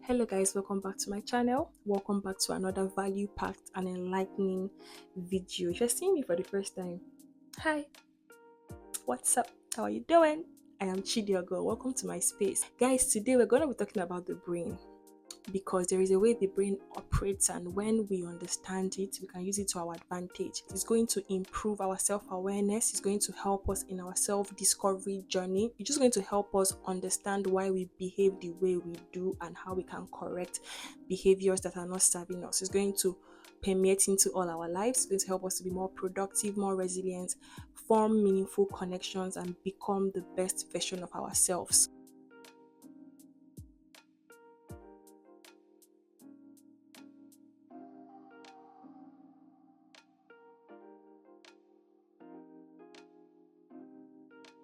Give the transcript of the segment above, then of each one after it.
Hello guys, welcome back to my channel. Welcome back to another value packed and enlightening video. If you're seeing me for the first time, hi, what's up? How are you doing? I am Chidi, your girl. Welcome to my space. Guys, today we're going to be talking about the brain because there is a way the brain operates, and when we understand it, we can use it to our advantage. It's going to improve our self-awareness. It's going to help us in our self-discovery journey. It's just going to help us understand why we behave the way we do and how we can correct behaviors that are not serving us. It's going to permeate into all our lives. It's going to help us to be more productive, more resilient, form meaningful connections, and become the best version of ourselves.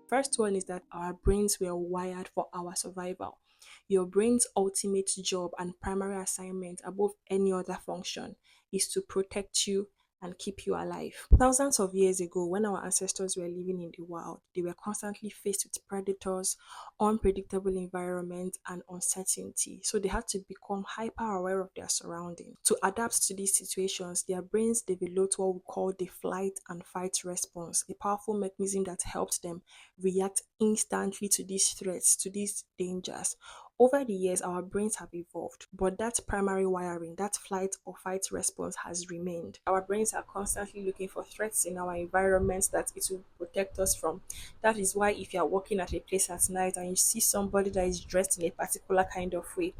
First one is that our brains were wired for our survival. Your brain's ultimate job and primary assignment above any other function is to protect you and keep you alive. Thousands of years ago, when our ancestors were living in the wild, they were constantly faced with predators, unpredictable environment, and uncertainty. So they had to become hyper aware of their surroundings. To adapt to these situations, their brains developed what we call the flight and fight response, a powerful mechanism that helped them react instantly to these threats, to these dangers. Over the years, our brains have evolved, but that primary wiring, that flight or fight response has remained. Our brains are constantly looking for threats in our environments that it will protect us from. That is why if you are walking at a place at night and you see somebody that is dressed in a particular kind of way,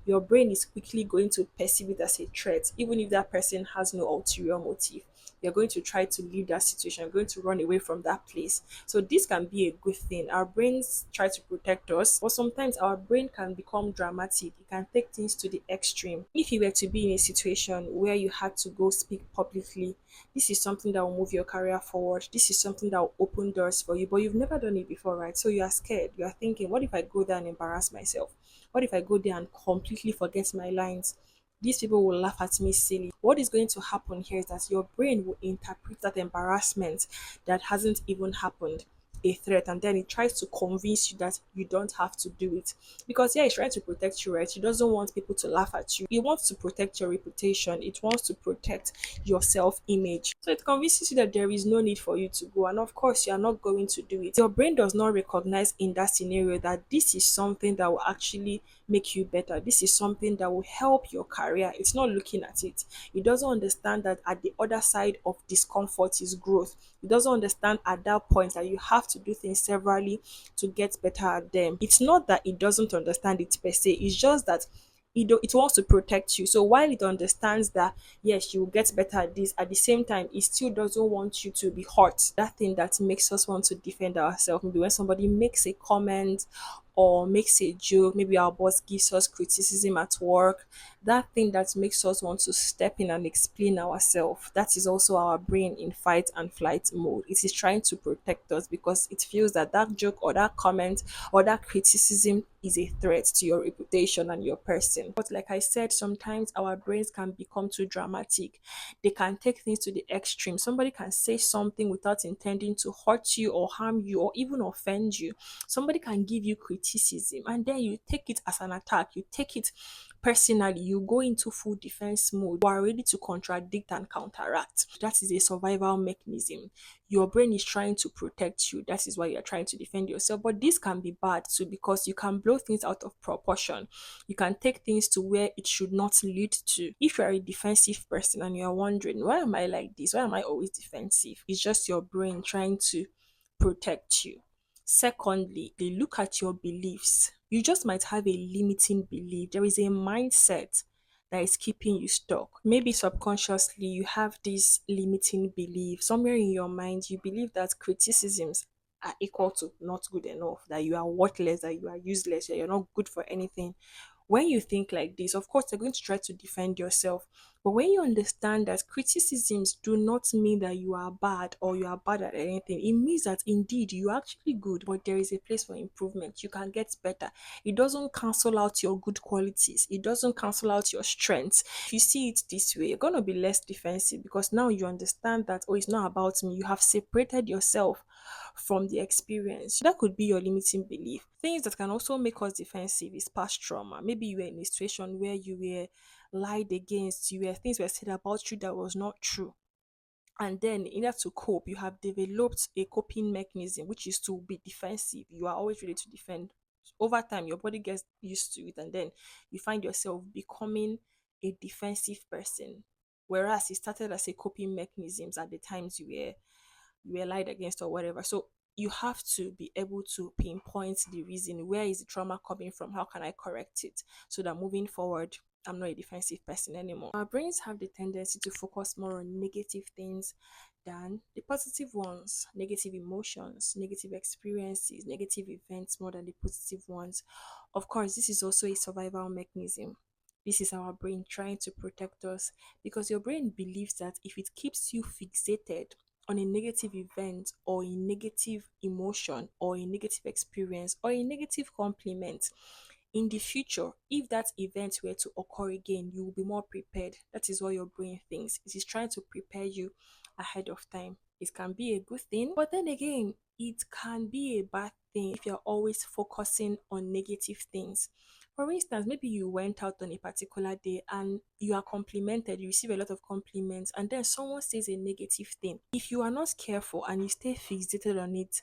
your brain is quickly going to perceive it as a threat, even if that person has no ulterior motive. You're going to try to leave that situation, you're going to run away from that place. So this can be a good thing. Our brains try to protect us, but sometimes our brain can become dramatic. It can take things to the extreme. If you were to be in a situation where you had to go speak publicly, this is something that will move your career forward. This is something that will open doors for you, but you've never done it before, right? So you are scared. You are thinking, what if I go there and embarrass myself? What if I go there and completely forget my lines? These people will laugh at me silly. What is going to happen here is that your brain will interpret that embarrassment that hasn't even happened a threat, and then it tries to convince you that you don't have to do it because yeah, it's trying to protect you, right? It doesn't want people to laugh at you. It wants to protect your reputation. It wants to protect your self-image. So it convinces you that there is no need for you to go, and of course you are not going to do it. Your brain does not recognize in that scenario that this is something that will actually make you better. This is something that will help your career. It's not looking at it. It doesn't understand that at the other side of discomfort is growth. It doesn't understand at that point that you have to do things severally to get better at them. It's not that it doesn't understand it per se, it's just that it wants to protect you. So while it understands that yes, you will get better at this, at the same time it still doesn't want you to be hurt. That thing that makes us want to defend ourselves, maybe when somebody makes a comment or makes a joke, maybe our boss gives us criticism at work, that thing that makes us want to step in and explain ourselves, that is also our brain in fight and flight mode. It is trying to protect us because it feels that that joke or that comment or that criticism is a threat to your reputation and your person. But like I said, sometimes our brains can become too dramatic. They can take things to the extreme. Somebody can say something without intending to hurt you or harm you or even offend you. Somebody can give you criticism and then you take it as an attack. You take it personally. You go into full defense mode. You are ready to contradict and counteract. That is a survival mechanism. Your brain is trying to protect you. That is why you're trying to defend yourself. But this can be bad too because you can blow things out of proportion. You can take things to where it should not lead to. If you're a defensive person and you're wondering, why am I like this? Why am I always defensive? It's just your brain trying to protect you. Secondly, they look at your beliefs. You just might have a limiting belief. There is a mindset that is keeping you stuck. Maybe subconsciously you have this limiting belief. Somewhere in your mind, you believe that criticisms are equal to not good enough, that you are worthless, that you are useless, that you're not good for anything. When you think like this, of course, you're going to try to defend yourself. But when you understand that criticisms do not mean that you are bad or you are bad at anything, it means that indeed you are actually good, but there is a place for improvement. You can get better. It doesn't cancel out your good qualities, it doesn't cancel out your strengths. If you see it this way, you're going to be less defensive because now you understand that, oh, it's not about me. You have separated yourself from the experience. That could be your limiting belief. Things that can also make us defensive is past trauma. Maybe you were in a situation where you were lied against, you were things were said about you that was not true. And then in order to cope, you have developed a coping mechanism, which is to be defensive. You are always ready to defend. Over time, your body gets used to it, and then you find yourself becoming a defensive person. Whereas it started as a coping mechanisms at the times you were lied against or whatever. So you have to be able to pinpoint the reason. Where is the trauma coming from? How can I correct it so that moving forward, I'm not a defensive person anymore. Our brains have the tendency to focus more on negative things than the positive ones, negative emotions, negative experiences, negative events more than the positive ones. Of course, this is also a survival mechanism. This is our brain trying to protect us because your brain believes that if it keeps you fixated on a negative event or a negative emotion or a negative experience or a negative compliment, in the future, if that event were to occur again, you will be more prepared. That is what your brain thinks. It is trying to prepare you ahead of time. It can be a good thing, but then again, it can be a bad thing if you're always focusing on negative things. For instance, maybe you went out on a particular day and you are complimented, you receive a lot of compliments, and then someone says a negative thing. If you are not careful and you stay fixated on it,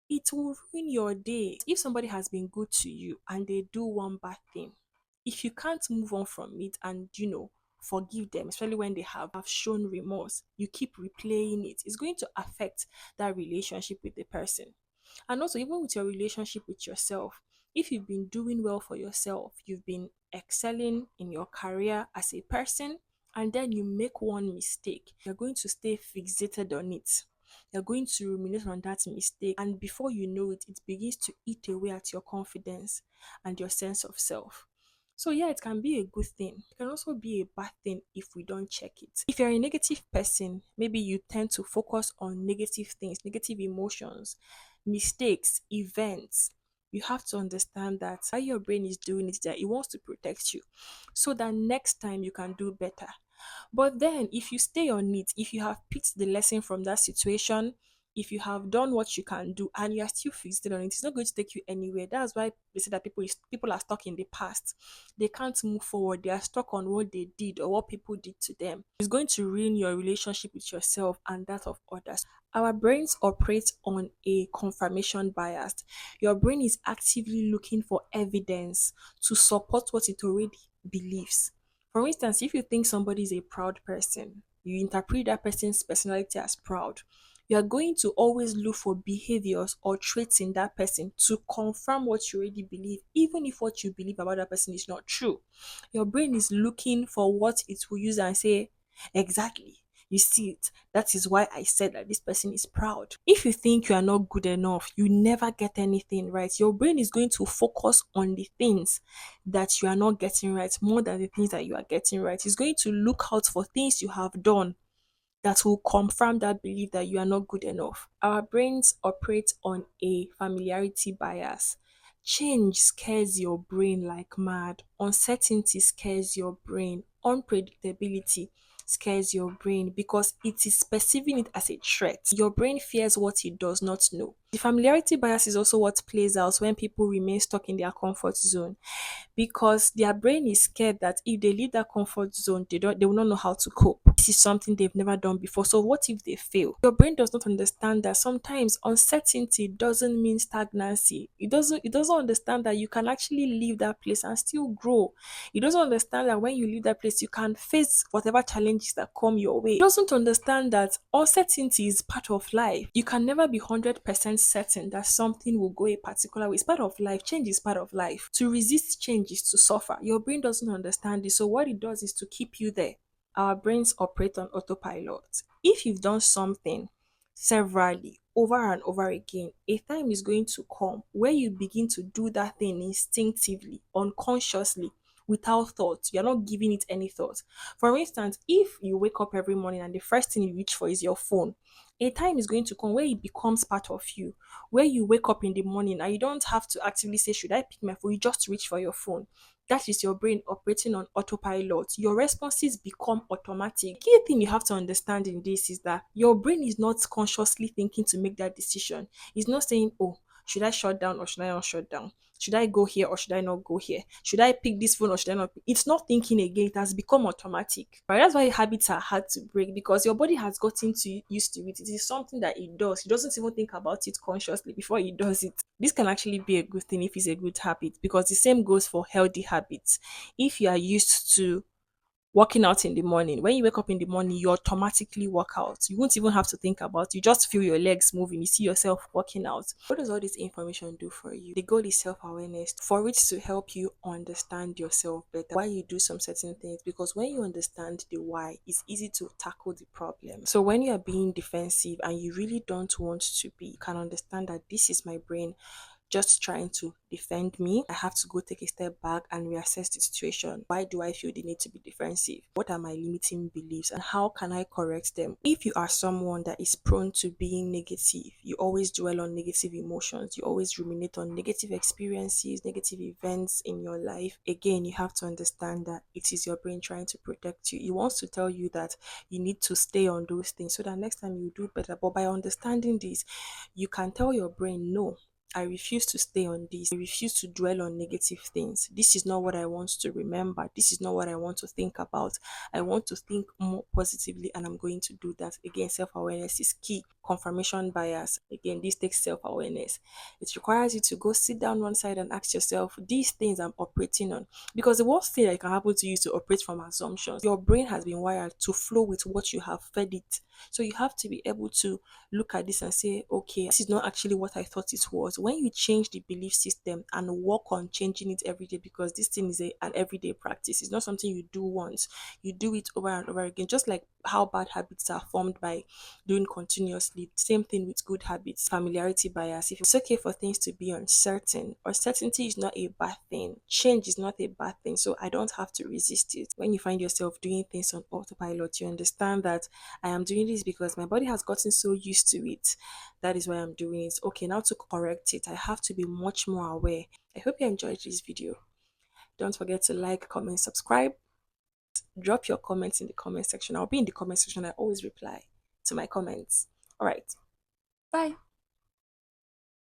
it will ruin your day. If somebody has been good to you and they do one bad thing, if you can't move on from it and forgive them, especially when they have shown remorse, you keep replaying it, it's going to affect that relationship with the person. And also, even with your relationship with yourself, if you've been doing well for yourself, you've been excelling in your career as a person, and then you make one mistake, you're going to stay fixated on it. You're going to ruminate on that mistake, and before you know it, it begins to eat away at your confidence and your sense of self. So, yeah, it can be a good thing. It can also be a bad thing if we don't check it. If you're a negative person, maybe you tend to focus on negative things, negative emotions, mistakes, events. You have to understand that how your brain is doing is that it wants to protect you so that next time you can do better. But then, if you stay on it, if you have picked the lesson from that situation, if you have done what you can do and you are still fixated on it, it's not going to take you anywhere. That's why they say that people are stuck in the past. They can't move forward. They are stuck on what they did or what people did to them. It's going to ruin your relationship with yourself and that of others. Our brains operate on a confirmation bias. Your brain is actively looking for evidence to support what it already believes. For instance, if you think somebody is a proud person, you interpret that person's personality as proud, you are going to always look for behaviors or traits in that person to confirm what you already believe, even if what you believe about that person is not true. Your brain is looking for what it will use and say, exactly. You see it. That is why I said that this person is proud. If you think you are not good enough, you never get anything right. Your brain is going to focus on the things that you are not getting right more than the things that you are getting right. It's going to look out for things you have done that will confirm that belief that you are not good enough. Our brains operate on a familiarity bias. Change scares your brain like mad. Uncertainty scares your brain. Unpredictability scares your brain because it is perceiving it as a threat. Your brain fears what it does not know. The familiarity bias is also what plays out when people remain stuck in their comfort zone because their brain is scared that if they leave that comfort zone, they will not know how to cope. This is something they've never done before. So what if they fail? Your brain does not understand that sometimes uncertainty doesn't mean stagnancy. It doesn't understand that you can actually leave that place and still grow. It doesn't understand that when you leave that place, you can face whatever challenges that come your way. It doesn't understand that uncertainty is part of life. You can never be 100% certain that something will go a particular way. It's part of life. Change is part of life. To resist change is to suffer. Your brain doesn't understand this. So what it does is to keep you there. Our brains operate on autopilot. If you've done something severally over and over again, a time is going to come where you begin to do that thing instinctively, unconsciously, without thought. You're not giving it any thought. For instance, if you wake up every morning and the first thing you reach for is your phone, A time is going to come where it becomes part of you, where you wake up in the morning and you don't have to actively say, should I pick my phone? You just reach for your phone. That is your brain operating on autopilot. Your responses become automatic. Key thing you have to understand in this is that your brain is not consciously thinking to make that decision. It's not saying, oh, should I shut down or should I not shut down? Should I go here or should I not go here? Should I pick this phone or should I not? It's not thinking again. It has become automatic. Right? That's why habits are hard to break because your body has gotten to used to it. It is something that it does. It doesn't even think about it consciously before it does it. This can actually be a good thing if it's a good habit because the same goes for healthy habits. If you are used to working out in the morning. When you wake up in the morning, you automatically work out. You won't even have to think about it. You just feel your legs moving. You see yourself working out. What does all this information do for you? The goal is self-awareness for it to help you understand yourself better. Why you do some certain things. Because when you understand the why, it's easy to tackle the problem. So when you are being defensive and you really don't want to be, you can understand that this is my brain just trying to defend me. I have to go take a step back and reassess the situation. Why do I feel the need to be defensive? What are my limiting beliefs and how can I correct them? If you are someone that is prone to being negative, you always dwell on negative emotions, you always ruminate on negative experiences, negative events in your life, again, you have to understand that it is your brain trying to protect you. It wants to tell you that you need to stay on those things so that next time you do better. But by understanding this, you can tell your brain, no, I refuse to stay on this. I refuse to dwell on negative things. This is not what I want to remember. This is not what I want to think about. I want to think more positively, and I'm going to do that. Again, self awareness is key. Confirmation bias. Again, this takes self awareness. It requires you to go sit down one side and ask yourself, these things I'm operating on. Because the worst thing that can happen to you is to operate from assumptions. Your brain has been wired to flow with what you have fed it. So you have to be able to look at this and say, okay, this is not actually what I thought it was. When you change the belief system and work on changing it every day, because this thing is an everyday practice, it's not something you do once, you do it over and over again, just like how bad habits are formed by doing continuously. Same thing with good habits, familiarity bias. If it's okay for things to be uncertain, uncertainty is not a bad thing, change is not a bad thing, so I don't have to resist it. When you find yourself doing things on autopilot, you understand that I am doing this because my body has gotten so used to it. That is why I'm doing it. Okay, now to correct it, I have to be much more aware. I hope you enjoyed this video. Don't forget to like, comment, subscribe. Drop your comments in the comment section. I'll be in the comment section. I always reply to my comments. All right. Bye.